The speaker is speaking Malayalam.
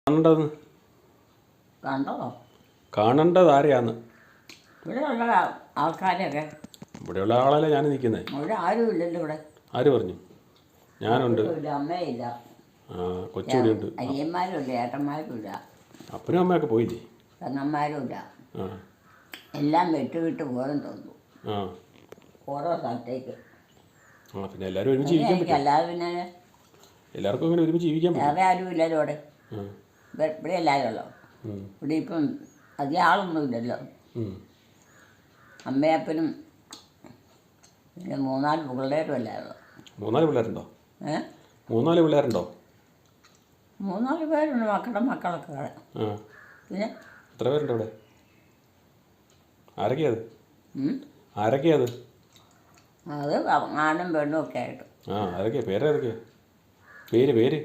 കാണേണ്ടതെന്ന് കണ്ടോ? കാണേണ്ടത് ആരെയാന്ന്? ഇവിടെയുള്ള ആൾക്കാരൊക്കെ. ഇവിടെയുള്ള ആളല്ലേ ഞാൻ നിൽക്കുന്നത്. ഇവിടെ ആരും ഇല്ലല്ലോ. ഇവിടെ ആര് പറഞ്ഞു? ഞാനുണ്ട്. ഇല്ല, അമ്മയില്ല, കൊച്ചുകൂടി ഉണ്ട്. അനിയന്മാരും ഇല്ല, ഏട്ടന്മാരും ഇല്ല, അപ്പനും അമ്മയൊക്കെ പോയില്ലേ? പെങ്ങന്മാരും ഇല്ല. ആ എല്ലാം വിട്ട് പോയെന്ന് തോന്നുന്നു ആ ഓരോ സ്ഥലത്തേക്ക്. പിന്നെ എല്ലാവരും ഒരുമിച്ച് ജീവിക്കാൻ പറ്റും. അല്ലാതെ പിന്നെ എല്ലാവർക്കും അങ്ങനെ ഒരുമിച്ച് ജീവിക്കാൻ പറ്റും. വേറെ ആരും ഇല്ലല്ലോ ഇവിടെ. ഇവിടെ എല്ലാവരും ഉള്ളോ? ഇവിടെ ഇപ്പം അധികം ആളൊന്നും ഇല്ലല്ലോ. അമ്മയപ്പനും പിന്നെ 3-4 പിള്ളേരും അല്ലായിരുന്നു. 3-4 പിള്ളേരുണ്ടോ? 3-4 പിള്ളേരുണ്ടോ? 3-4 പേരുണ്ട്, മക്കളൊക്കെ. പിന്നെ എത്ര പേരുണ്ട് ഇവിടെ? ആരൊക്കെയത്? ആരൊക്കെയത്? അത് ആണും പെണ്ണും ഒക്കെ ആയിട്ട്. ആരൊക്കെയാ? പേരേതൊക്കെയാ? പേര്